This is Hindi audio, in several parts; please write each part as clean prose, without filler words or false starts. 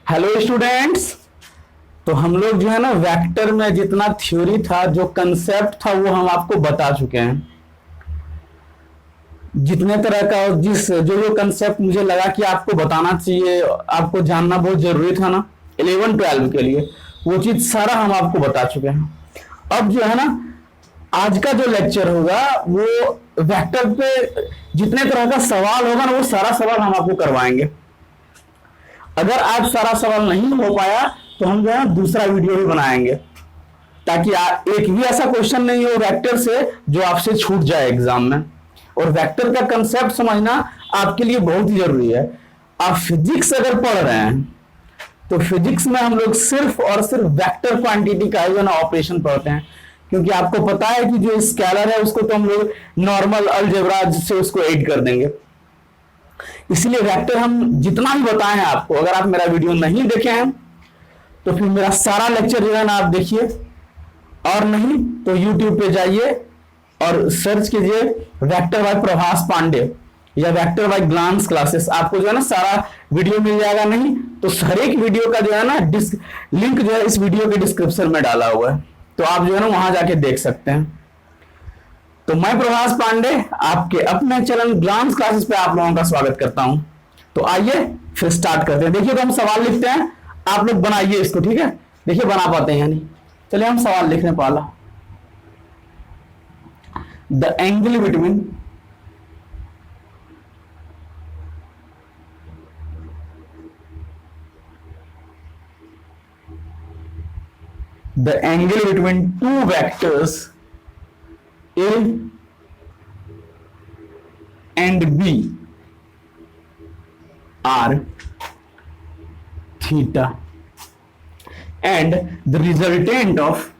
Hello students. तो हम लोग जो है ना वेक्टर में जितना थ्योरी था, जो कंसेप्ट था, वो हम आपको बता चुके हैं। जितने तरह का और जिस जो जो कंसेप्ट मुझे लगा कि आपको बताना चाहिए, आपको जानना बहुत जरूरी था ना 11-12 के लिए, वो चीज सारा हम आपको बता चुके हैं। अब जो है ना आज का जो लेक्चर होगा वो वेक्टर पे जितने तरह का सवाल होगा ना, वो सारा सवाल हम आपको करवाएंगे। अगर आज सारा सवाल नहीं हो पाया तो हम जो है दूसरा वीडियो भी बनाएंगे, ताकि एक भी ऐसा क्वेश्चन नहीं हो वेक्टर से जो आपसे छूट जाए एग्जाम में। और वेक्टर का कंसेप्ट समझना आपके लिए बहुत ही जरूरी है। आप फिजिक्स अगर पढ़ रहे हैं तो फिजिक्स में हम लोग सिर्फ और सिर्फ वेक्टर क्वांटिटी का जो ना ऑपरेशन पढ़ते हैं, क्योंकि आपको पता है कि जो स्केलर है उसको तो हम लोग नॉर्मल अलजेब्रा से उसको ऐड कर देंगे। इसलिए वेक्टर हम जितना भी बताए हैं आपको, अगर आप मेरा वीडियो नहीं देखे हैं तो फिर मेरा सारा लेक्चर जो है ना आप देखिए, और नहीं तो यूट्यूब पे जाइए और सर्च कीजिए वेक्टर बाय प्रभास पांडे या वेक्टर बाय ग्लांस क्लासेस। आपको जो है ना सारा वीडियो मिल जाएगा। नहीं तो हर एक वीडियो का जो है ना लिंक जो है इस वीडियो के डिस्क्रिप्शन में डाला हुआ है, तो आप जो है ना वहां जाके देख सकते हैं। तो मैं प्रभास पांडे आपके अपने चैनल ग्लांस क्लासेस पे आप लोगों का स्वागत करता हूं। तो आइए फिर स्टार्ट करते हैं। देखिए तो हम सवाल लिखते हैं, आप लोग बनाइए इसको, ठीक है। देखिए बना पाते हैं या नहीं। चलिए हम सवाल लिखने पहला। The angle between two vectors A and B are theta, and the resultant of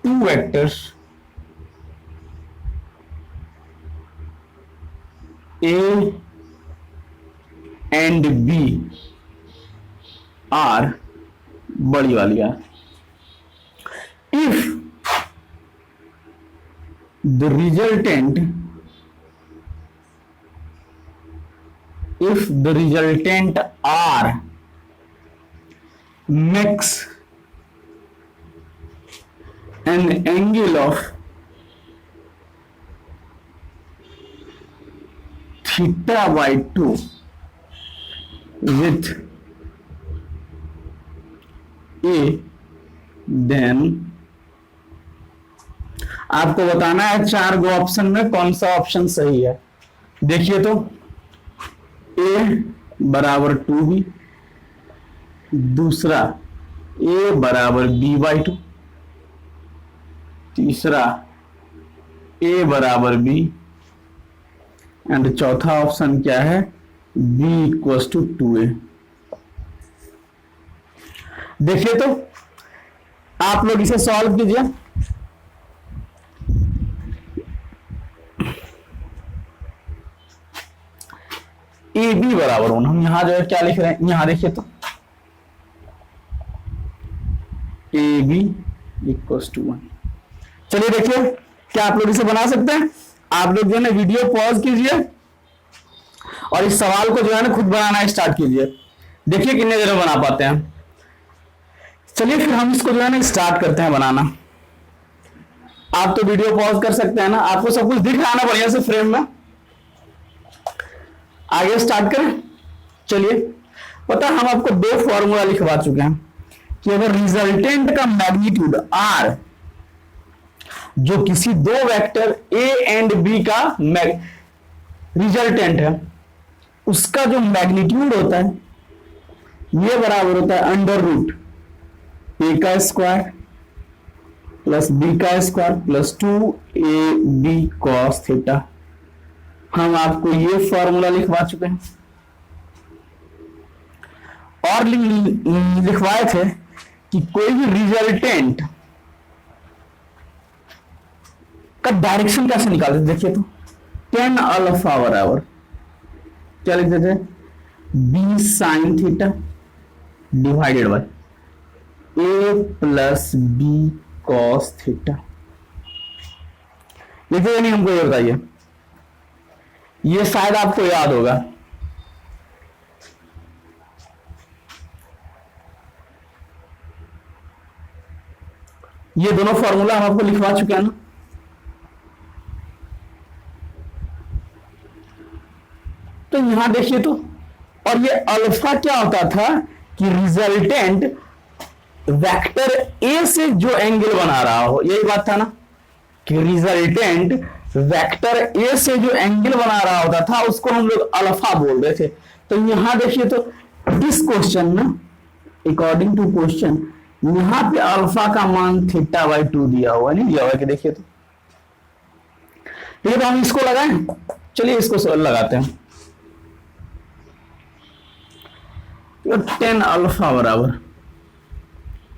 two vectors A and B are बड़ी वाली है if the resultant R makes an angle of theta by 2 with A, then आपको बताना है चार गो ऑप्शन में कौन सा ऑप्शन सही है। देखिए तो A बराबर 2B, दूसरा A बराबर B/2, तीसरा A बराबर B, एंड चौथा ऑप्शन क्या है B = 2A। देखिए तो आप लोग इसे सॉल्व कीजिए। ए बी बराबर 1, हम यहां जो है क्या लिख रहे हैं, यहां देखिए तो ए बी = 1। चलिए देखिए क्या आप लोग इसे बना सकते हैं। आप लोग जो है ना वीडियो पॉज कीजिए और इस सवाल को जो है ना खुद बनाना स्टार्ट कीजिए। देखिए कितने देर में बना पाते हैं। चलिए फिर हम इसको जो है ना स्टार्ट करते हैं बनाना। आप तो वीडियो पॉज कर सकते हैं ना, आपको सब कुछ दिख रहा है ना बढ़िया से फ्रेम में। आगे स्टार्ट करें। चलिए पता हम आपको दो फॉर्मूला लिखवा चुके हैं कि अगर रिजल्टेंट का मैग्नीट्यूड R, जो किसी दो वेक्टर A एंड B का रिजल्टेंट है, उसका जो मैग्नीट्यूड होता है ये बराबर होता है √A² + B² + 2AB cos θ। हम आपको ये फॉर्मूला लिखवा चुके हैं और लिखवाए थे कि कोई भी रिजल्टेंट का डायरेक्शन कैसे निकालते। देखिए तो tan अल्फा बराबर क्या लिख देते हैं B sin θ divided by A + B cos theta. लिखिए नहीं, हमको ये बताइए, ये शायद आपको याद होगा। ये दोनों फॉर्मूला हम आपको लिखवा चुके हैं ना। तो यहां देखिए तो, और ये अल्फा क्या होता था कि रिजल्टेंट वेक्टर ए से जो एंगल बना रहा हो, यही बात था ना कि रिजल्टेंट वेक्टर ए से जो एंगल बना रहा होता था उसको हम लोग अल्फा बोल रहे थे। तो यहां देखिए तो इस क्वेश्चन में अकॉर्डिंग टू क्वेश्चन यहां पे अल्फा का मान थीटा बाई 2 दिया हुआ, नहीं दिया हुआ कि देखिए तो। ठीक है, तो हम इसको लगाएं, चलिए इसको लगाते हैं। 10 अल्फा बराबर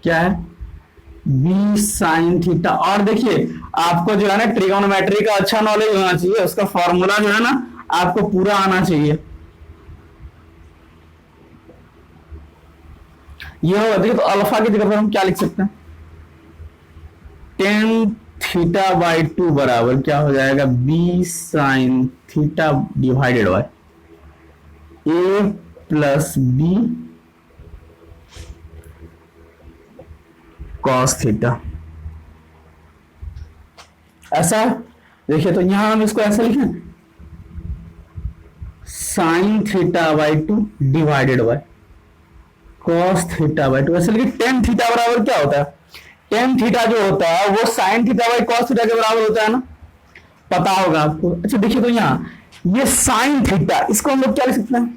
क्या है, बी साइन थीटा। और देखिए आपको जो है ना ट्रिगोनोमेट्री का अच्छा नॉलेज होना चाहिए, उसका फॉर्मूला जो है ना आपको पूरा आना चाहिए। ये होगा, देखिए तो अल्फा की जगह पर हम क्या लिख सकते हैं, 10 थीटा बाई 2 बराबर क्या हो जाएगा, B sine theta divided by A plus B cos theta. ऐसा देखिए तो यहां हम इसको ऐसा लिखें, sine theta by 2 divided by cos theta by 2। ऐसे लिखिए, टेन थीटा बराबर क्या होता है, टेन थीटा जो होता है वो sign theta by cos theta के बराबर होता है ना, पता होगा आपको। अच्छा देखिए तो यहां ये साइन थीटा, इसको हम लोग क्या लिख सकते हैं,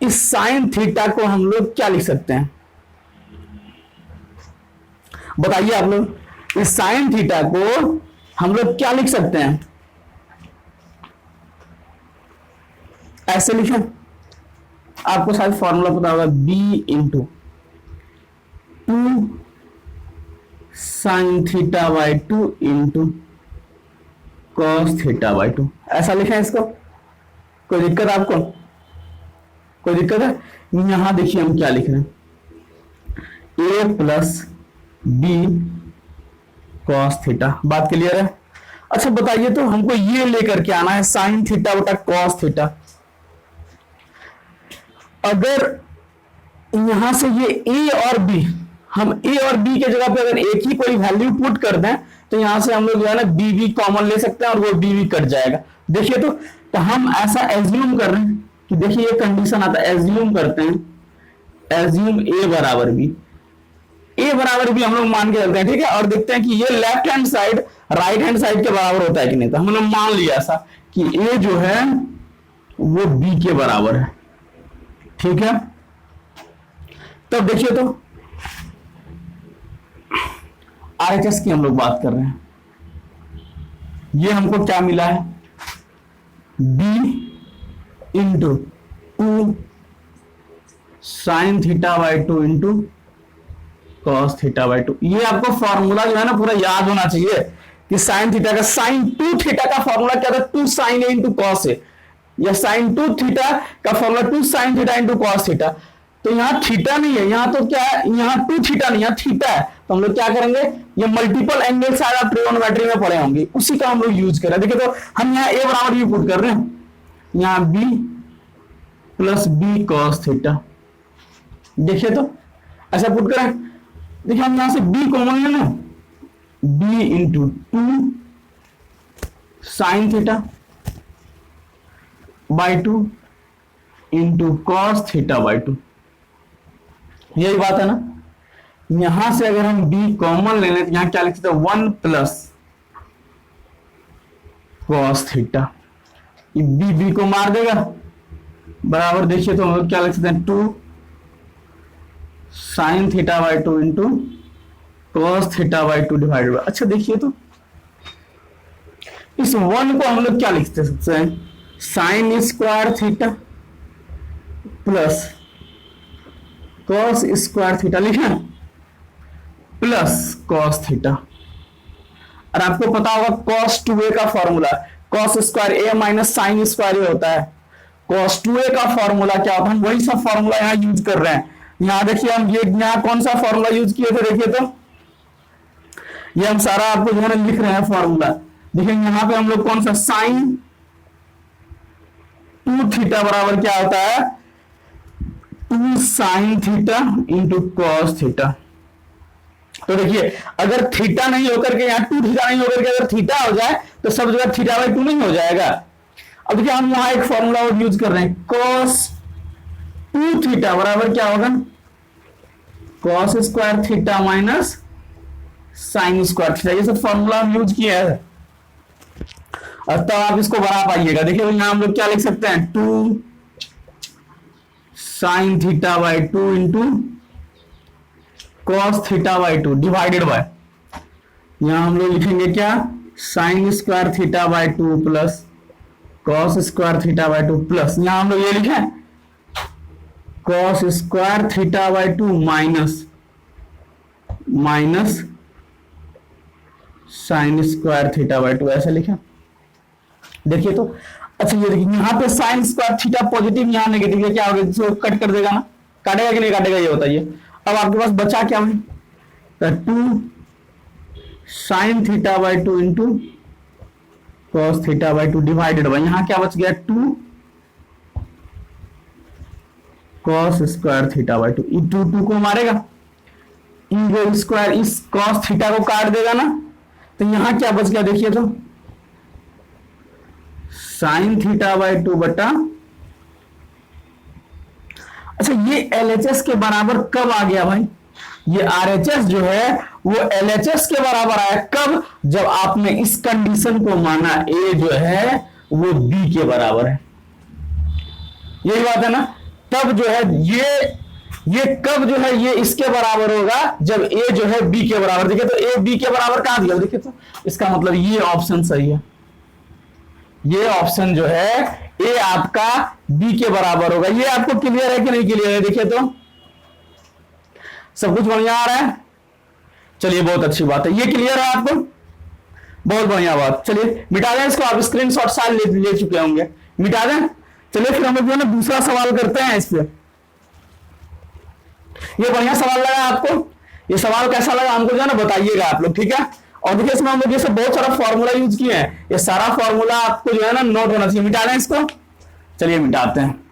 इस साइन थीटा को हम लोग क्या लिख सकते हैं, बताइए आप लोग। इस साइन थीटा को हम लोग क्या लिख सकते हैं, ऐसे लिखें, आपको शायद फॉर्मूला पता होगा, b into 2 sign theta by 2 into cos theta by 2। ऐसा लिखें इसको, कोई दिक्कत आपको, कोई दिक्कत है? यहां देखिए हम क्या लिख रहे हैं, a plus B cos theta. बात क्लियर है? अच्छा बताइए तो हमको ये लेकर के आना है साइन थीटा बटा कॉस थीटा। अगर यहां से ये a और b, हम a और b के जगह पे अगर एक ही कोई वैल्यू पुट कर दें तो यहां से हम लोग जो है ना b भी कॉमन ले सकते हैं और वो b भी कट जाएगा। देखिए तो हम ऐसा एज्यूम कर रहे हैं कि देखिए ये कंडीशन आता है, एज्यूम करते हैं, एज्यूम a बराबर b, a बराबर b हम लोग मान के चलते हैं, ठीक है। और देखते हैं कि ये left hand side right hand side के बराबर होता है कि नहीं। तो हम लोग मान लिया ऐसा कि a जो है वो b के बराबर है, ठीक है। तब देखिए तो RHS की हम लोग बात कर रहे हैं, ये हमको क्या मिला है, b into 2 sign theta by 2 into cos theta by 2। ये आपको फॉर्मूला जो है ना पूरा याद होना चाहिए कि साइन थीटा का, साइन 2 थीटा का फॉर्मूला क्या था, 2 sign A into cos A, या साइन 2 थीटा का formula 2 sine theta into cos theta. तो यहाँ थीटा नहीं है, यहाँ तो क्या है, यहाँ 2 थीटा नहीं, यहाँ थीटा है। तो हम लोग क्या करेंगे, ये मल्टीपल एंगल शायद आप ट्रिगोनोमेट्री में पढ़े होंगे, उसी का हम लोग यूज कर रहे हैं। देखिए तो हम यहाँ a बराबर भी पुट कर रहे हैं, यहाँ b plus B cos theta. देखिए तो ऐसा पुट करें, देखिए हम यहां से b कॉमन ले लें, b into 2 sign theta by 2 into cos theta by 2। यही बात है ना। यहां से अगर हम b कॉमन ले लें तो यहां क्या लिख सकते हैं, 1 प्लस कॉस थीटा, ये b को मार देगा, बराबर देखिए तो हम लोग क्या लिख सकते हैं, 2 sign theta by 2 into cos theta by 2 divided bye. अच्छा देखिए तो इस 1 को हम लोग क्या लिख सकते हैं, sine square theta plus cos square theta लिखे, प्लस कॉस थीटा। और आपको पता होगा कॉस 2a का फॉर्मूला, cos square a minus sine square A होता है। कॉस 2a का फॉर्मूला क्या होता है, हम वही सब फॉर्मूला यहां यूज कर रहे हैं। यहाँ देखिए हम ये यहाँ कौन सा फॉर्मूला यूज किए थे, देखिए तो ये हम सारा आपको जो है ना लिख रहे हैं फॉर्मूला। देखिए यहाँ पे हम लोग कौन सा साइन 2 थीटा बराबर क्या होता है, 2 sine theta into cos theta. तो देखिए अगर थीटा नहीं होकर के यहाँ 2 थीटा नहीं होकर के अगर थीटा हो जाए तो सब जगह थीटा बाई 2 नहीं हो जाएगा। अब देखिए हम यहाँ एक फॉर्मूला और यूज कर रहे हैं, कॉस 2 थीटा बराबर क्या होगा, cos square theta minus sine square theta. ये सब फॉर्मूला हम यूज किया है और तब आप इसको बना पाइएगा। देखिए यहां हम लोग क्या लिख सकते हैं, 2 sign theta by 2 into cos theta by 2 divided bye, यहां हम लोग लिखेंगे क्या, sign square theta by 2 plus cos square theta by 2 plus यहां हम लोग ये लिखे cos square theta by 2 minus sine square theta by 2 ऐसे लिखे। देखिए तो अच्छा ये देखिए यहाँ पे साइन स्क्वायर थीटा पॉजिटिव, यहाँ नेगेटिव, ये क्या होगा, इसको कट कर देगा ना, काटेगा कि नहीं काटेगा ये बताइए। अब आपके पास बचा क्या है, 2 sign theta by 2 into cos theta by 2 divided by, यहाँ क्या बच गया, 2 कॉस स्क्वायर थीटा बाई 2। 2 को मारेगा, ई स्क्वायर इस कॉस थीटा को काट देगा ना, तो यहां क्या बच गया देखिए तो साइन थीटा बाई 2 बटा, अच्छा ये एलएचएस के बराबर कब आ गया भाई, ये आरएचएस जो है वो एलएचएस के बराबर आया कब, जब आपने इस कंडीशन को माना ए जो है वो बी के बराबर है, यही बात है ना। तब जो है ये कब जो है ये इसके बराबर होगा, जब ए जो है बी के बराबर। देखिए तो ए बी के बराबर कहां दिया, देखिए तो इसका मतलब ये ऑप्शन सही है, ये ऑप्शन जो है ए आपका बी के बराबर होगा। ये आपको क्लियर है कि नहीं क्लियर है, देखिए तो सब कुछ बढ़िया आ रहा है, चलिए बहुत अच्छी बात है, ये क्लियर है आपको, बहुत बढ़िया बात। चलिए मिटा दें इसको, आप स्क्रीनशॉट सारे ले चुके होंगे, मिटा दें। चलिए फिर हम लोग जो है ना दूसरा सवाल करते हैं इस पे। ये बढ़िया सवाल लगा आपको, ये सवाल कैसा लगा हमको जो है ना बताइएगा आप लोग, ठीक है। और देखिए इसमें हम लोग जैसे बहुत सारा फॉर्मूला यूज किए हैं, ये सारा फॉर्मूला आपको जो है ना नोट होना चाहिए। मिटा दें इसको, चलिए मिटाते हैं।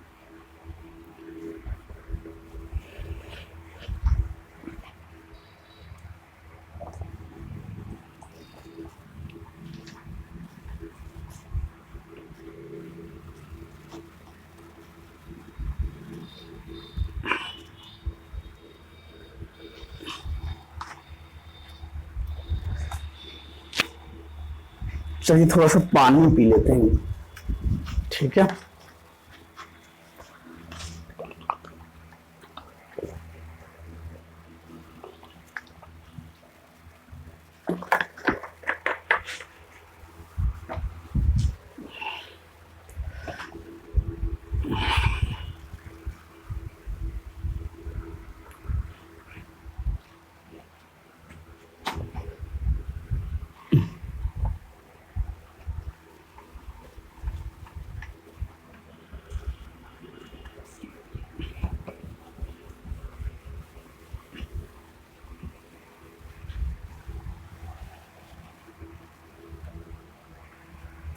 चलिए थोड़ा सा पानी पी लेते हैं, ठीक है।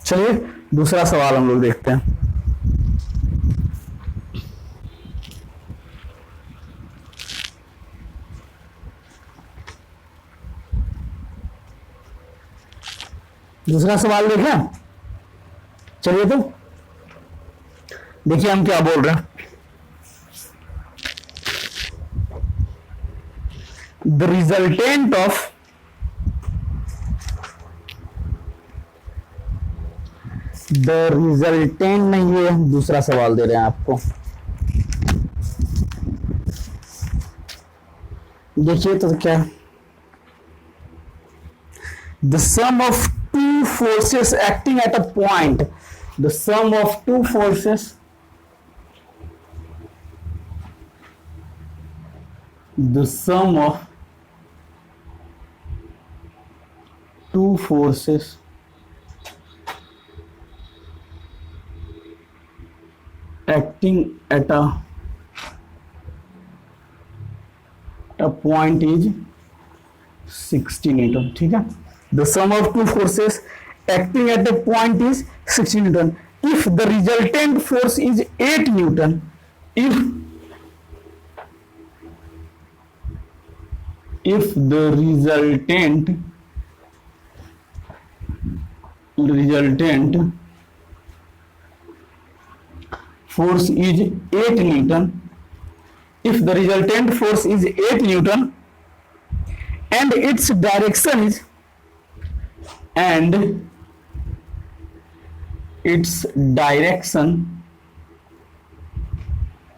चलिए दूसरा सवाल हम लोग देखते हैं। दूसरा सवाल देखें, चलिए तो देखिए हम क्या बोल रहे हैं। द रिजल्टेंट ऑफ नहीं, ये दूसरा सवाल दे रहे हैं आपको, देखिए तो क्या, the sum of two forces acting at a point, the sum of two forces, the sum of two forces acting at a point is 60 Newton. ठीक है, the sum of two forces acting at a point is 60 Newton. If the resultant force is 8 Newton, if the resultant force is 8 Newton, if the resultant force is 8 Newton and its direction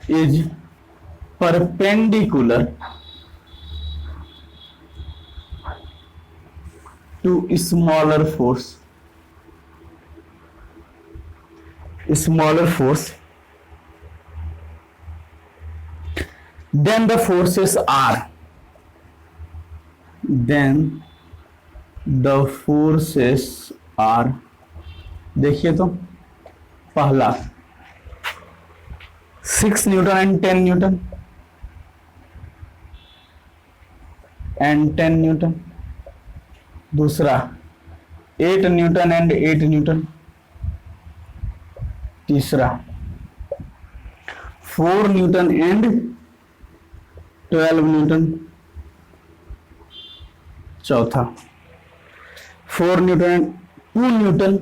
is perpendicular to smaller force, then the forces are, देखिए तो पहला 6 न्यूटन एंड 10 न्यूटन, दूसरा 8 न्यूटन एंड 8 न्यूटन, तीसरा 4 न्यूटन एंड 12 न्यूटन, चौथा 4 न्यूटन 2 न्यूटन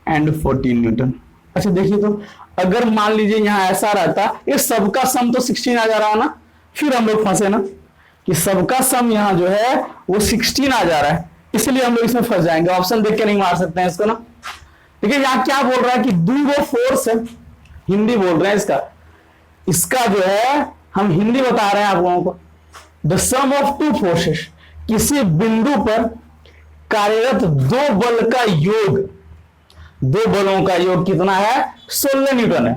एंड 14 न्यूटन। अच्छा देखिए तो अगर मान लीजिए यहां ऐसा रहता, ये सबका सम तो 16 आ जा रहा है ना, फिर हम लोग फंसे ना कि सबका सम यहां जो है वो 16 आ जा रहा है, इसलिए हम लोग इसमें फंस जाएंगे। ऑप्शन देख के नहीं मार सकते हैं इसको ना। ठीक है, यहां क्या बोल रहा है कि दो फोर्स है, हिंदी बोल रहे हैं इसका जो है हम हिंदी बता रहे हैं आप लोगों को। The sum of two forces, किसी बिंदु पर कार्यरत दो बल का योग, दो बलों का योग कितना है? 16 न्यूटन है।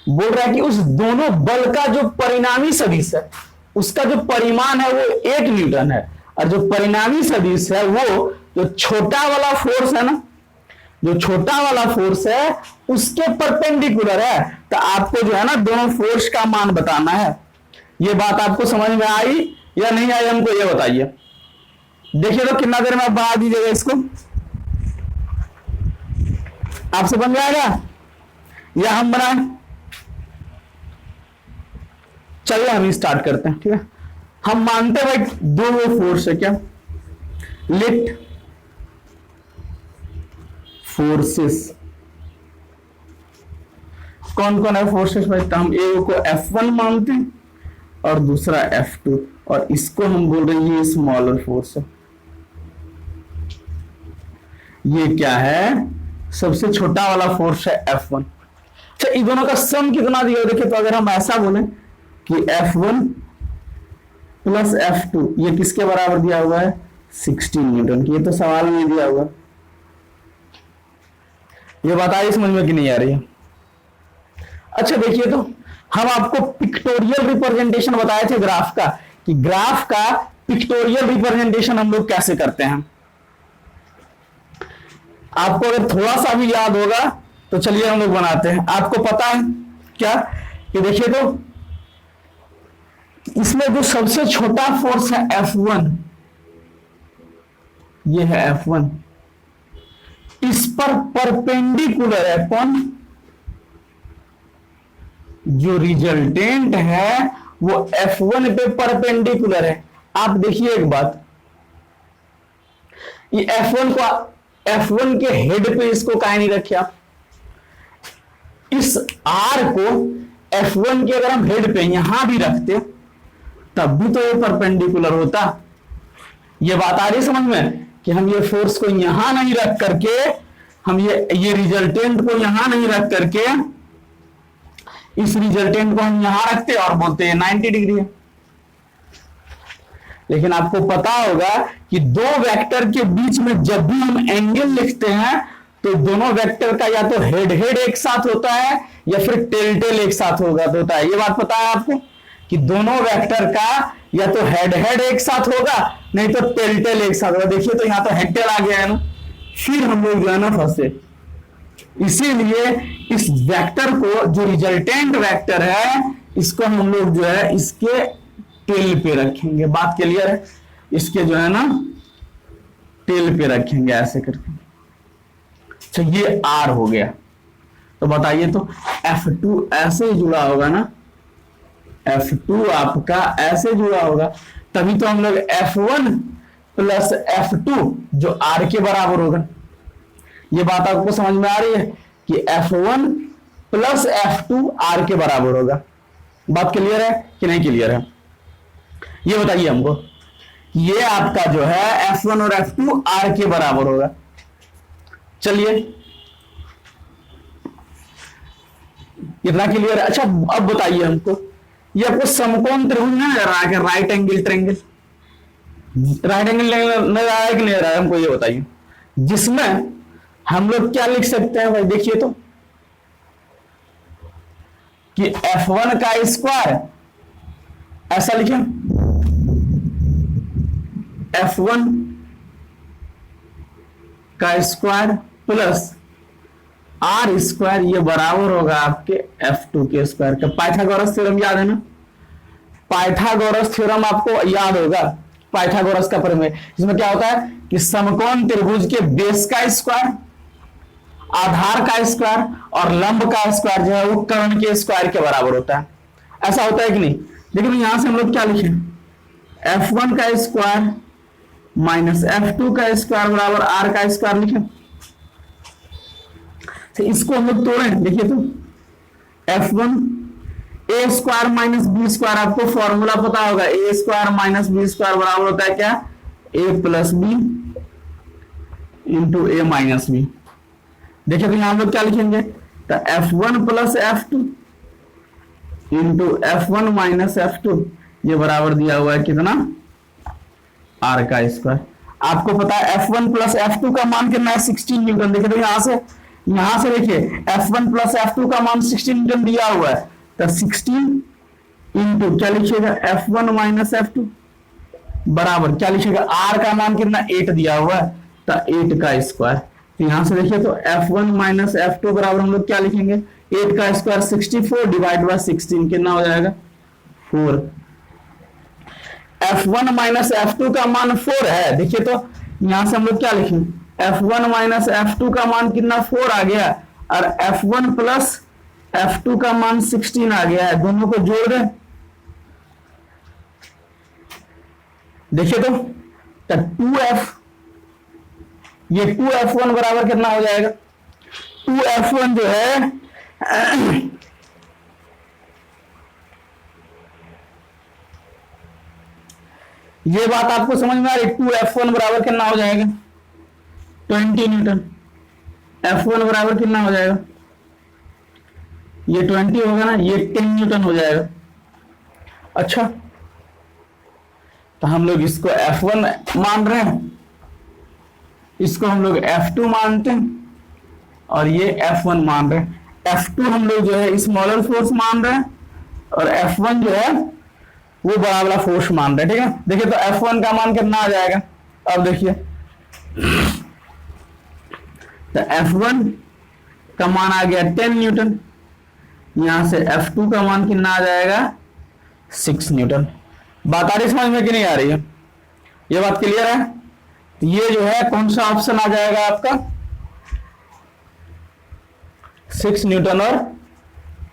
बोल रहा है कि उस दोनों बल का जो परिणामी सदिश है उसका जो परिमाण है वो 8 न्यूटन है, और जो परिणामी सदिश है वो जो छोटा वाला फोर्स है ना, जो छोटा वाला फोर्स है उसके परपेंडिकुलर है। तो आपको जो है ना दोनों फोर्स का मान बताना है। ये बात आपको समझ में आई या नहीं आई, हमको ये बताइए। देखिए तो कितना देर में आप बढ़ा दीजिएगा इसको, आपसे बन जाएगा या हम बनाएं? चलिए हम स्टार्ट करते हैं। ठीक है, हम मानते हैं भाई दो फोर्स है, क्या लेट फोर्सेस, कौन कौन है फोर्सेस भाई? तो हम एक को F1 मानते हैं और दूसरा F2, और इसको हम बोल रहे हैं ये स्मॉलर फोर्स है। ये क्या है? सबसे छोटा वाला फोर्स है F1। अच्छा, इन दोनों का सम कितना दिया? देखिए तो अगर हम ऐसा बोले कि F1 प्लस F2 ये किसके बराबर दिया हुआ है? 16 न्यूटन की। ये तो सवाल में दिया हुआ है। ये बात आई समझ में कि नहीं आ रही है? अच्छा देखिए तो हम आपको पिक्टोरियल रिप्रेजेंटेशन बताए थे ग्राफ का, कि ग्राफ का पिक्टोरियल रिप्रेजेंटेशन हम लोग कैसे करते हैं। आपको अगर थोड़ा सा भी याद होगा तो चलिए हम लोग बनाते हैं। आपको पता है क्या कि देखिए तो इसमें जो सबसे छोटा फोर्स है F1, ये है F1, इस पर परपेंडिकुलर है कौन? जो रिजल्टेंट है वो F1 पे परपेंडिकुलर है। आप देखिए एक बात, ये F1 के हेड पे इसको काहे नहीं रखे आप? इस R को F1 के अगर हम हेड पे यहां भी रखते तब भी तो ये परपेंडिकुलर होता। ये बात आ रही समझ में कि हम ये फोर्स को यहां नहीं रख करके, हम ये रिजल्टेंट को यहां नहीं रख करके इस रिजल्टेंट को हम यहां रखते और बोलते हैं 90 डिग्री है। लेकिन आपको पता होगा कि दो वेक्टर के बीच में जब भी हम एंगल लिखते हैं तो दोनों वेक्टर का या तो हेड हेड एक साथ होता है या फिर टेल टेल एक साथ होता है। ये बात पता है आपको कि दोनों वेक्टर का या तो हेड हेड एक साथ होगा नहीं तो टेल टेल एक साथ होगा। देखिए तो यहां तो हेड टेल आ गया है ना, फिर हम लोग जो है ना फंसे। इसीलिए इस वेक्टर को, जो रिजल्टेंट वेक्टर है, इसको हम लोग जो है इसके टेल पे रखेंगे। बात क्लियर है? इसके जो है ना टेल पे रखेंगे ऐसे करके। अच्छा ये R हो गया, तो बताइए तो F2 ऐसे ही जुड़ा होगा ना, F2 आपका ऐसे जुड़ा होगा, तभी तो हम लोग F1 प्लस F2 जो R के बराबर होगा। ये बात आपको समझ में आ रही है कि F1 प्लस F2 R के बराबर होगा। बात क्लियर है कि नहीं क्लियर है? ये बताइए हमको, ये आपका जो है F1 और F2 R के बराबर होगा। चलिए इतना क्लियर है। अच्छा अब बताइए हमको, ये आपको समकोण त्रिभुज नहीं नजर रहा है क्या? Right angle triangle, right angle नजर आ रहा है कि नहीं आ रहा है? हमको ये बताइए, जिसमें हम लोग क्या लिख सकते हैं भाई? देखिए तो कि F1 का स्क्वायर ऐसा लिखे, F1 का स्क्वायर प्लस R स्क्वायर, ये बराबर होगा आपके F2 के स्क्वायर का। पाइथागोरस थ्योरम याद है ना? पाइथागोरस थ्योरम आपको याद होगा, पाइथागोरस का प्रमेय। इसमें क्या होता है कि समकोण त्रिभुज के बेस का स्क्वायर, आधार का स्क्वायर और लंब का स्क्वायर जो है वो कर्ण के स्क्वायर के बराबर होता है। ऐसा होता है कि नहीं? लेकिन यहां से हम लोग क्या लिखें, F1 का स्क्वायर माइनस F2 का स्क्वायर बराबर R का स्क्वायर लिखें। तो इसको हम लोग तोड़ें, देखिए तो F1 A square minus B square, आपको फॉर्मूला पता होगा, A square minus B square बराबर होता है क्या? A plus B into A minus B. देखिए तो यहां हम लोग क्या लिखेंगे, तो F1 plus F2 into F1 minus F2, ये बराबर दिया हुआ है कितना? R का स्क्वायर। आपको पता है F1 प्लस F2 का मान कितना है? 16 न्यूटन। देखिए तो यहां से देखिए F1 प्लस F2 का मान 16 न्यूटन दिया हुआ है, तो 16 इंटू क्या लिखिएगा, F1 माइनस F2 बराबर क्या लिखिएगा, R का मान कितना? 8 दिया हुआ है, तो 8 का स्क्वायर। तो यहां से देखिए तो F1 माइनस F2 बराबर हम लोग क्या लिखेंगे, 8 का स्क्वायर 64 डिवाइड बाय 16 कितना हो जाएगा? 4। F1 माइनस F2 का मान 4 है। देखिए तो यहां से हम लोग क्या लिखेंगे, F1 माइनस F2 का मान कितना? 4 आ गया, और F1 प्लस F2 का मान 16 आ गया है। दोनों को जोड़ दें, देखिए तो 2F, ये 2F1 बराबर कितना हो जाएगा? 2F1 जो है ये बात आपको समझ में आ रही? 2F1 बराबर कितना हो जाएगा? 20 न्यूटन। F1 बराबर कितना हो जाएगा? ये 20 होगा ना, ये 10 न्यूटन हो जाएगा। अच्छा तो हम लोग इसको F1 मान रहे हैं, इसको हम लोग F2 मानते हैं, और ये F1 मान रहे हैं। F2 हम लोग जो है स्मॉलर फोर्स मान रहे हैं, और F1 जो है वो बड़ा वाला फोर्स मान रहे हैं। ठीक है, देखिए तो F1 का मान कितना आ जाएगा? अब देखिए तो F1 का मान आ गया 10 न्यूटन, यहां से F2 का मान कितना आ जाएगा? 6 न्यूटन। बात आ रही समझ में कि नहीं आ रही है? ये बात क्लियर है? ये जो है कौन सा ऑप्शन आ जाएगा आपका? 6 न्यूटन और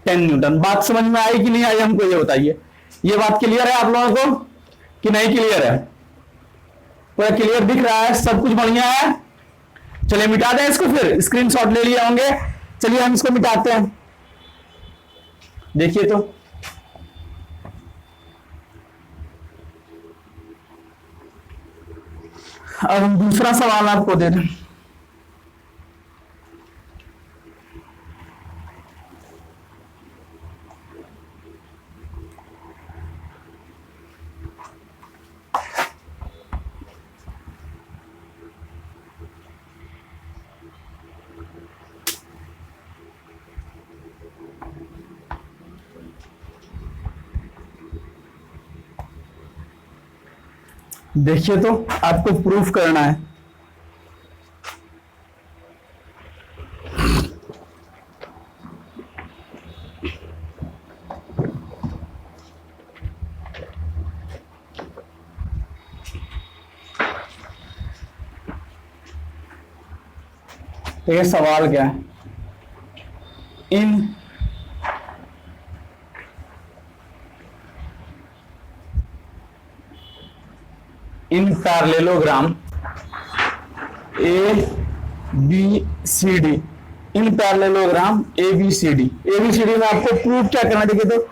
10 न्यूटन। बात समझ में आई कि नहीं आई हमको ये बताइए। ये बात क्लियर है आप लोगों को कि नहीं क्लियर है? पूरा क्लियर दिख रहा है? सब कुछ बढ़िया है? चलिए मिटा दें इसको, फिर स्क्रीनशॉट ले लिए होंगे। चलिए हम इसको मिटाते हैं। देखिए तो अब हम दूसरा सवाल आपको दे रहे हैं। देखिए तो आपको प्रूफ करना है। तो ये सवाल क्या है, in parallelogram A B C D, in parallelogram A B C D में आपको प्रूव क्या करना है, देखिए तो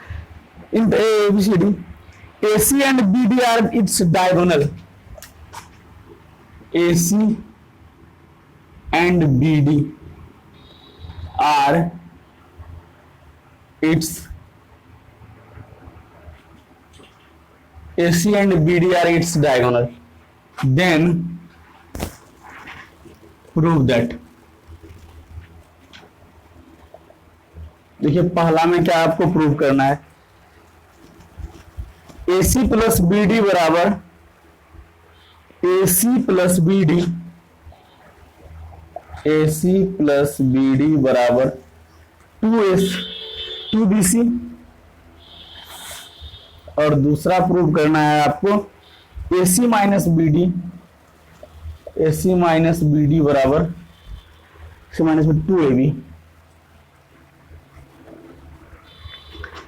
in A B C D A C and B D are its diagonal, A C and B D are its AC and BD are its diagonal, then prove that। देखिए पहला में क्या आपको प्रूव करना है, AC प्लस BD बराबर AC plus BD, AC plus BD बराबर 2BC, और दूसरा प्रूव करना है आपको AC minus B D, AC minus B D बराबर AC माइनस 2AB।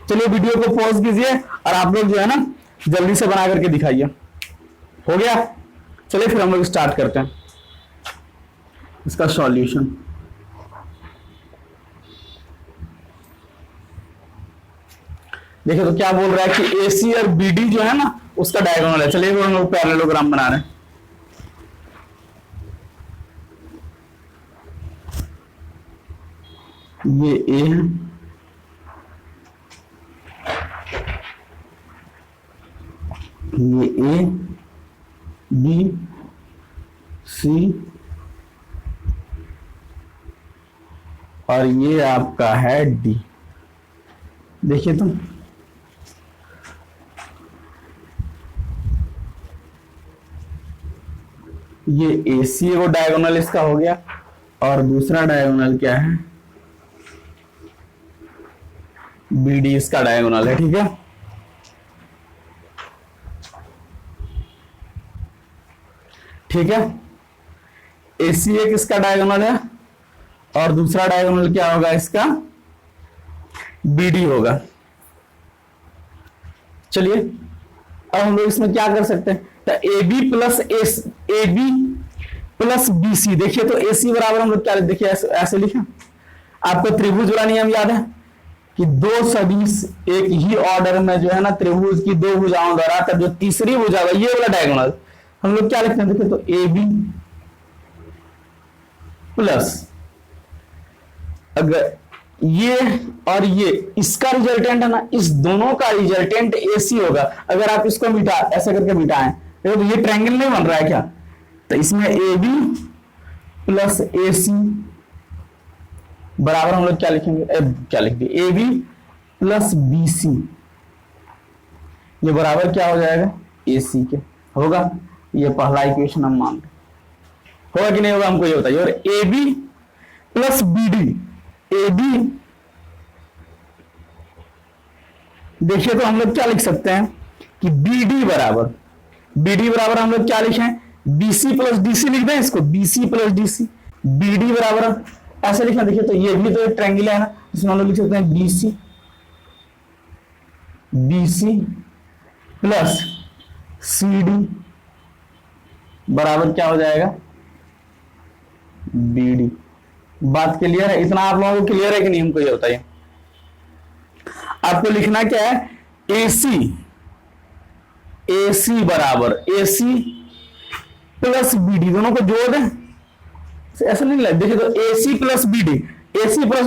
चलिए वीडियो को पॉज कीजिए और आप लोग जो है ना जल्दी से बना करके दिखाइए। हो गया? चलिए फिर हम लोग स्टार्ट करते हैं इसका सॉल्यूशन। देखिए तो क्या बोल रहा है कि AC और BD जो है ना उसका डायगोनल है। चलिए हम लोग पैरेललोग्राम बना रहे हैं। ये A है, ये A B C और ये आपका है D। देखिए तो ये AC वो डायगोनल इसका हो गया और दूसरा डायगोनल क्या है, BD इसका डायगोनल है। ठीक है, ठीक है, AC एक इसका डायगोनल है और दूसरा डायगोनल क्या होगा इसका, BD होगा। चलिए अब हम लोग इसमें क्या कर सकते हैं, तो AB प्लस BC। देखिए तो AC बराबर हम लोग क्या, देखिए ऐसे लिखे, आपको त्रिभुज वाला नियम याद है कि दो सदिश एक ही ऑर्डर में जो है ना त्रिभुज की दो भुजाओं द्वारा तब जो तीसरी भुजा होगा ये वाला डायगोनल हम लोग क्या लिखते हैं, देखिए तो AB प्लस, अगर ये और ये इसका रिजल्टेंट है ना, इस दोनों का रिजल्टेंट AC होगा। अगर आप इसको मिटा ऐसा करके मिटाएं तो ये ट्रायंगल नहीं बन रहा है क्या, तो इसमें AB प्लस AC बराबर हम लोग क्या लिखेंगे, क्या लिख दिए, AB प्लस BC, ये बराबर क्या हो जाएगा, AC के होगा। ये पहला इक्वेशन हम मान रहे, होगा कि नहीं होगा हमको ये बताइए। और AB प्लस BD, AB देखिए तो हम लोग क्या लिख सकते हैं कि BD बराबर हम लोग क्या लिखें, BC प्लस DC लिख दें इसको, BC प्लस DC, BD बराबर ऐसे लिखना। देखिए तो ये भी तो एक ट्रायंगल है ना, इसमें हम लोग लिख सकते हैं BC प्लस CD बराबर क्या हो जाएगा, BD। बात क्लियर है? इतना आप लोगों को क्लियर है कि नहीं, हमको ये बताइए। आपको लिखना क्या है, AC बराबर AC प्लस BD, दोनों को जोड़ दें, ऐसा नहीं लगे। देखिए तो AC प्लस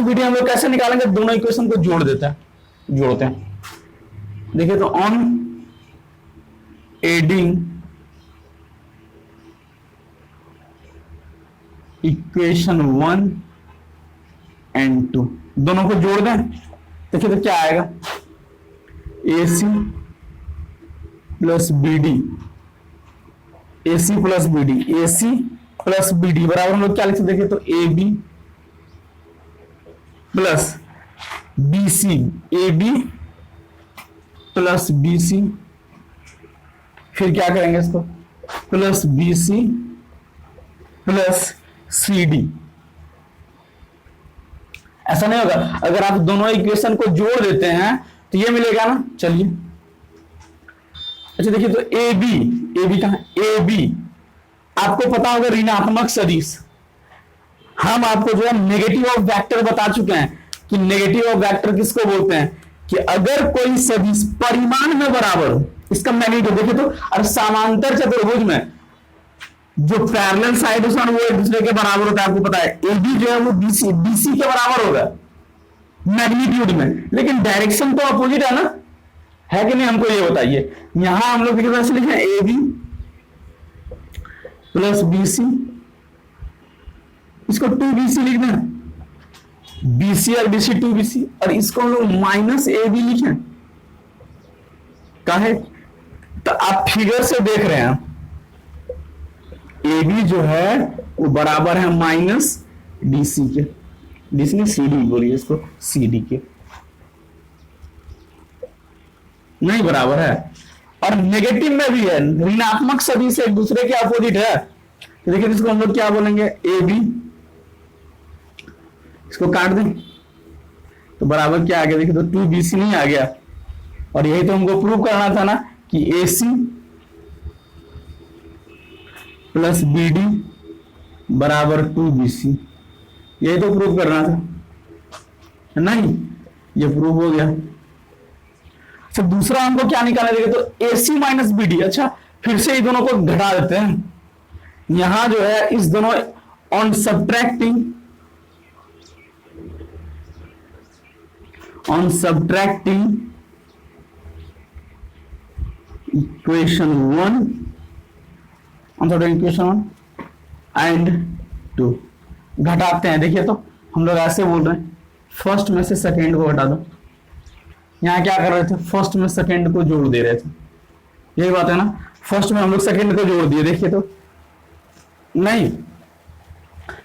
BD हम लोग कैसे निकालेंगे, दोनों इक्वेशन को जोड़ते हैं। देखिए तो ऑन एडिंग इक्वेशन 1 एंड 2 दोनों को जोड़ दें, देखिए तो क्या आएगा, AC plus BD, AC plus BD बराबर हम लोग क्या लिख सकते, देखिए तो AB plus AB plus BC, फिर क्या करेंगे इसको, प्लस BC प्लस CD, ऐसा नहीं होगा। अगर आप दोनों इक्वेशन को जोड़ देते हैं तो ये मिलेगा ना। चलिए अच्छा देखिए, तो ए बी कहां, ए बी आपको पता होगा ऋणात्मक सदिश। हम आपको जो है नेगेटिव ऑफ वेक्टर बता चुके हैं कि नेगेटिव ऑफ वेक्टर किसको बोलते हैं, कि अगर कोई सदिश परिमाण में बराबर हो, इसका मैग्नीट्यूड देखिए तो, और समांतर चतुर्भुज में जो पैरेलल साइड है वो एक दूसरे के बराबर होता है। आपको पता है ए बी जो है वो बीसी के बराबर होगा मैग्नीट्यूड में, लेकिन डायरेक्शन तो अपोजिट है ना, है कि नहीं, हमको ये बताइए। यहां हम लोग देखिए लिखे ए बी प्लस बीसी, इसको 2BC लिख दें, BC और BC 2BC, और इसको हम लोग माइनस AB लिखें। काहे, तो आप फिगर से देख रहे हैं AB जो है वो बराबर है माइनस DC के, DC ने CD बोलिए इसको, CD के नहीं बराबर है। और नेगेटिव में भी है, ऋणात्मक सदिश एक दूसरे के अपोजिट है। तो देखिए इसको हम लोग क्या बोलेंगे, AB, इसको काट दें तो बराबर क्या आ गया, देखिए तो 2BC नहीं आ गया। और यही तो हमको प्रूव करना था ना कि AC प्लस BD बराबर 2BC, यही तो प्रूव करना था, नहीं ये प्रूव हो गया। अच्छा दूसरा हमको क्या निकालना, देखिए तो AC माइनस BD। अच्छा फिर से ये दोनों को घटा देते हैं, यहां जो है इस दोनों ऑन सब्ट्रैक्टिंग इक्वेशन 1 एंड 2 घटाते हैं। देखिए तो हम लोग ऐसे बोल रहे हैं, फर्स्ट में से सेकेंड को घटा दो। यहां क्या कर रहे थे, फर्स्ट में सेकेंड को जोड़ दे रहे थे, यही बात है ना। फर्स्ट में हम लोग सेकेंड को जोड़ दिए, देखिए तो नहीं,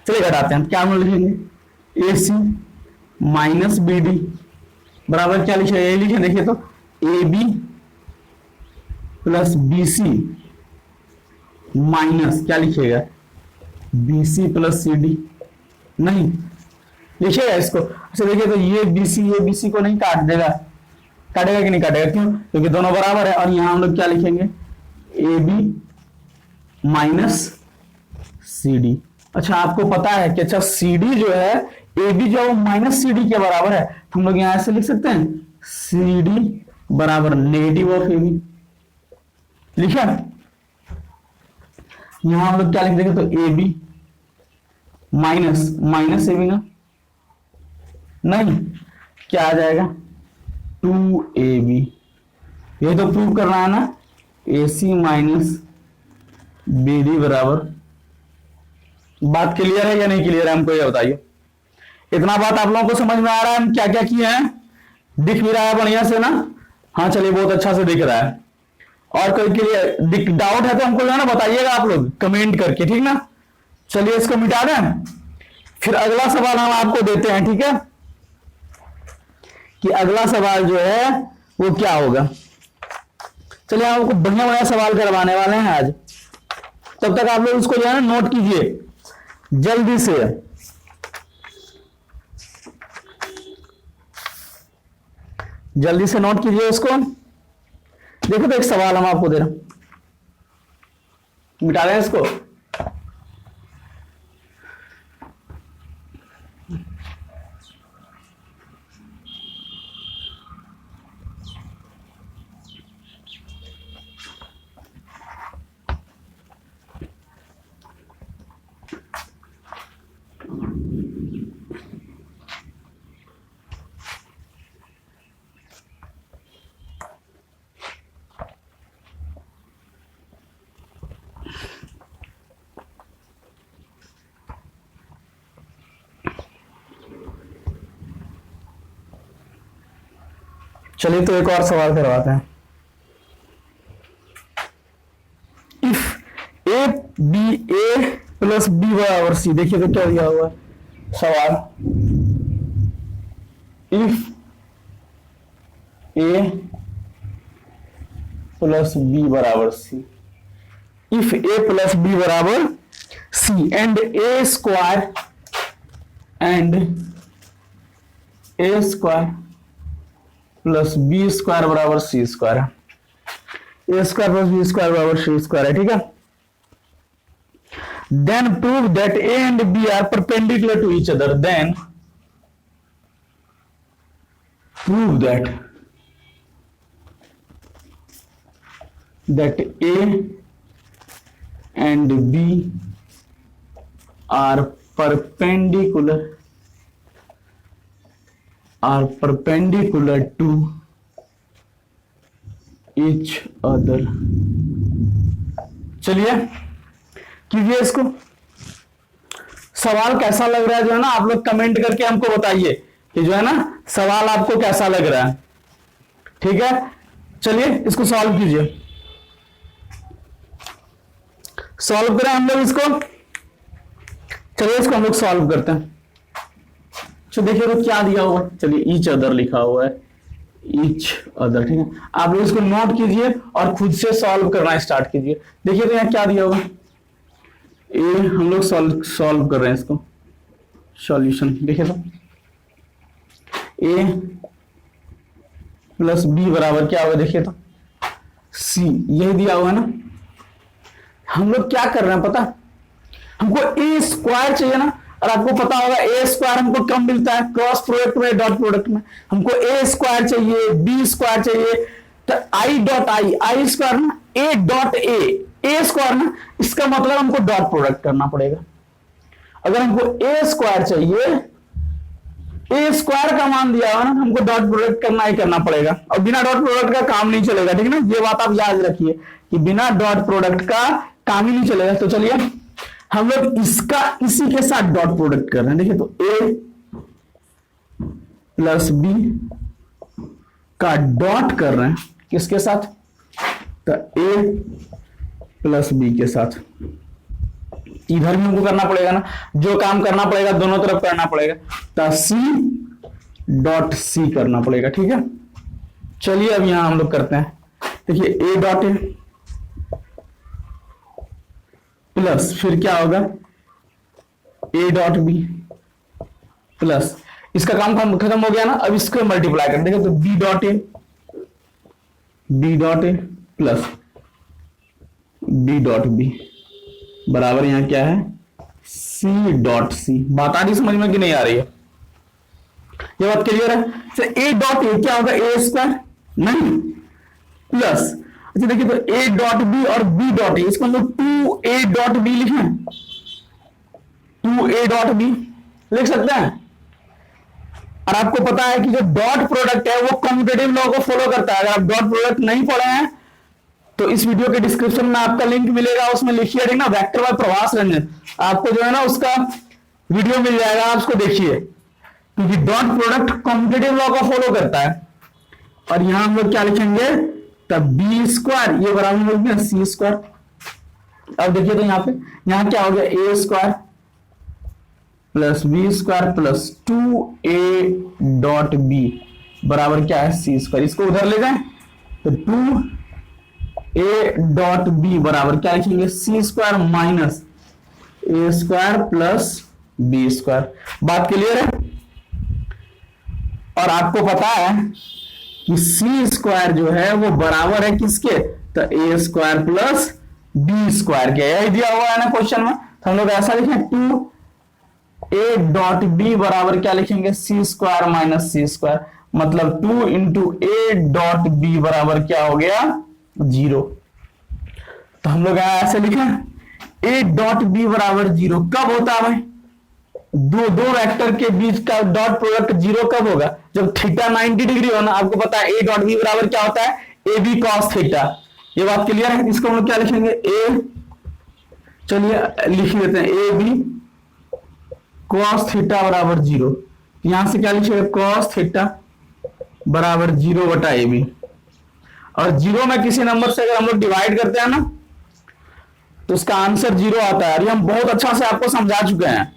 चलिए घटाते हैं। क्या हम लिखेंगे, AC माइनस BD बराबर क्या लिखे, ये लिखे, देखिए तो AB प्लस BC माइनस क्या लिखिएगा, BC प्लस CD, नहीं लिखिएगा इसको। अच्छा देखिए तो ये BC को नहीं काट देगा, काटेगा कि नहीं काटेगा, क्यों, क्योंकि दोनों बराबर है। और यहां हम लोग क्या लिखेंगे, AB माइनस CD। अच्छा आपको पता है कि अच्छा CD जो है, AB जो है वो माइनस CD के बराबर है, तो हम लोग यहां ऐसे लिख सकते हैं, CD बराबर नेगेटिव ऑफ AB, लिखा। यहां हम लोग क्या लिख देंगे, तो AB माइनस AB ना, नहीं क्या आ जाएगा, 2AB। ये तो प्रूव करना है ना, AC माइनस BD बराबर। बात क्लियर है या नहीं क्लियर है, हमको ये बताइए। इतना बात आप लोगों को समझ में आ रहा है, हम क्या क्या किए हैं, दिख भी रहा है बढ़िया से ना, हाँ चलिए बहुत अच्छा से दिख रहा है। और कोई के लिए डाउट है तो हमको जो है ना बताइएगा आप लोग कमेंट करके, ठीक ना। चलिए इसको मिटा दें, फिर अगला सवाल हम आपको देते हैं, ठीक है, कि अगला सवाल जो है वो क्या होगा। चलिए आपको बढ़िया बढ़िया सवाल करवाने वाले हैं आज, तब तक आप लोग उसको जो है ना नोट कीजिए जल्दी से। जल्दी से नोट कीजिए उसको। देखो तो एक सवाल हम आपको दे रहे हैं, मिटा रहे हैं इसको। चलिए तो एक और सवाल करवाते हैं। इफ ए प्लस बी बराबर सी, देखिए तो क्या दिया हुआ है सवाल, इफ ए प्लस बी बराबर C, if A plus B बराबर C and A square and A square plus B square बराबर सी स्क्वायर है। A square plus B square बराबर सी स्क्वायर है, ठीक है। Then prove that A and B are perpendicular to each other. Then prove that A and B are perpendicular to each other। चलिए कीजिए इसको। सवाल कैसा लग रहा है जो है ना, आप लोग कमेंट करके हमको बताइए कि जो है ना सवाल आपको कैसा लग रहा है, ठीक है। चलिए इसको सॉल्व कीजिए। सॉल्व करें हम लोग इसको। चलिए इसको हम लोग सॉल्व करते हैं। तो देखिए तो क्या दिया हुआ, चलिए ईच अदर लिखा हुआ है, ईच अदर, ठीक है। आप लोग इसको नोट कीजिए और खुद से सॉल्व करना स्टार्ट कीजिए। देखिए तो यहाँ क्या दिया हुआ, ए हम लोग सॉल्व कर रहे हैं इसको, सॉल्यूशन। देखिए तो ए प्लस बी बराबर क्या होगा, देखिए तो सी, यही दिया हुआ है ना। हम लोग क्या कर रहे हैं पता, हमको ए स्क्वायर चाहिए ना, और आपको पता होगा ए स्क्वायर हमको कम मिलता है क्रॉस प्रोडक्ट में, डॉट प्रोडक्ट में। हमको ए स्क्वायर चाहिए, बी स्क्वायर चाहिए, तो आई डॉट आई स्क्वायर ना, ए डॉट ए स्क्वायर ना, इसका मतलब हमको डॉट प्रोडक्ट करना पड़ेगा। अगर हमको ए स्क्वायर चाहिए, ए स्क्वायर का मान दिया हुआ ना, हमको डॉट प्रोडक्ट करना ही करना पड़ेगा, और बिना डॉट प्रोडक्ट का काम नहीं चलेगा, ठीक है ना। ये बात आप याद रखिए कि बिना डॉट प्रोडक्ट का काम ही नहीं चलेगा। तो चलिए हम लोग इसका इसी के साथ डॉट प्रोडक्ट कर रहे हैं। देखिए तो ए प्लस बी का डॉट कर रहे हैं किसके साथ, तो ए प्लस बी के साथ। इधर भी हमको करना पड़ेगा ना, जो काम करना पड़ेगा दोनों तरफ करना पड़ेगा, तो सी डॉट सी करना पड़ेगा, ठीक है। चलिए अब यहां हम लोग करते हैं। देखिए ए डॉट ए प्लस फिर क्या होगा ए डॉट बी प्लस, इसका काम खत्म हो गया ना। अब इसको मल्टीप्लाई कर देंगे तो B dot A plus B dot B बराबर यहां क्या है सी डॉट सी। बात आ रही समझ में कि नहीं आ रही है, ये बात क्लियर है। तो ए डॉट ए क्या होगा, ए स्क्वायर नहीं प्लस, अच्छा देखिए तो ए डॉट बी और बी डॉट ए, इसको हम लोग 2a डॉट बी लिखें, 2a डॉट बी लिख सकते हैं। और आपको पता है कि जो डॉट प्रोडक्ट है वो कम्यूटेटिव लॉ को फॉलो करता है। अगर आप डॉट प्रोडक्ट नहीं पढ़े हैं तो इस वीडियो के डिस्क्रिप्शन में आपका लिंक मिलेगा, उसमें लिखिए ना वेक्टर बाय प्रभास रंजन, आपको जो है ना उसका वीडियो मिल जाएगा, आप उसको देखिए, क्योंकि डॉट प्रोडक्ट कम्यूटेटिव लॉ को फॉलो करता है। और यहां हम लोग क्या लिखेंगे, तब बी स्क्वायर ये बराबर हो गया सी स्क्वायर। अब देखिए तो यहां क्या हो गया A square plus B square plus 2a dot B बराबर क्या है सी स्क्वायर। इसको उधर ले जाएं तो 2a डॉट बी बराबर क्या लिखेंगे सी स्क्वायर माइनस ए स्क्वायर प्लस बी स्क्वायर। बात क्लियर है। और आपको पता है कि सी स्क्वायर जो है वो बराबर है किसके, तो ए स्क्वायर प्लस बी स्क्वायर के। यही दिया हुआ है ना क्वेश्चन में, तो हम लोग ऐसा लिखें 2a डॉट बी बराबर क्या लिखेंगे सी स्क्वायर माइनस सी स्क्वायर, मतलब 2 इंटू ए डॉट बी बराबर क्या हो गया 0। तो हम लोग ऐसे लिखें ए डॉट बी बराबर 0 कब होता है भाई, दो वेक्टर के बीच का डॉट प्रोडक्ट 0 कब होगा, जब थीटा 90 डिग्री हो ना। आपको पता है ए डॉट बी बराबर क्या होता है ए बी कॉस थीटा। ये बात क्लियर है। इसको हम लोग क्या लिखेंगे ए, चलिए लिख लेते हैं ए बी कॉस थीटा बराबर 0। यहां से क्या लिखेंगे कॉस थीटा बराबर 0 बटा ए बी। और 0 में किसी नंबर से अगर हम लोग डिवाइड करते हैं ना तो उसका आंसर 0 आता है। और ये हम बहुत अच्छा से आपको समझा चुके हैं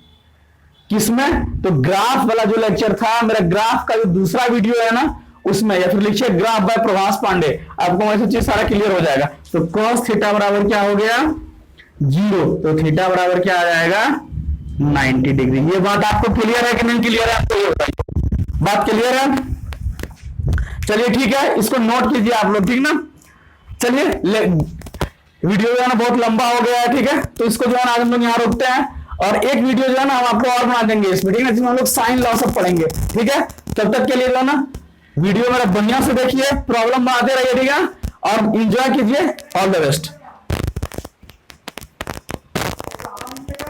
किसमें, तो ग्राफ वाला जो लेक्चर था मेरा, ग्राफ का जो दूसरा वीडियो है ना उसमें, या फिर लिखिए ग्राफ बाय प्रभास पांडे, आपको वैसे चीज सारा क्लियर हो जाएगा। तो cos थीटा बराबर क्या हो गया 0, तो थीटा बराबर क्या आ जाएगा 90 डिग्री। ये बात आपको क्लियर है कि नहीं क्लियर है, आपको ये बताइए। बात क्लियर है? चलिए ठीक है, इसको नोट कीजिए आप लोग, ठीक ना। चलिए वीडियो जो है ना बहुत लंबा हो गया है, ठीक है, तो इसको जो है ना आज हम लोग यहाँ रोकते हैं, और एक वीडियो जो है ना हम आपको और बना देंगे इसमें, ठीक है, जिसमें हम लोग साइन लॉ सब पढ़ेंगे, ठीक है। तब तक के लिए जो है ना वीडियो मेरा बढ़िया से देखिए, प्रॉब्लम बनाते रहिए, ठीक है, और एंजॉय कीजिए। All the best.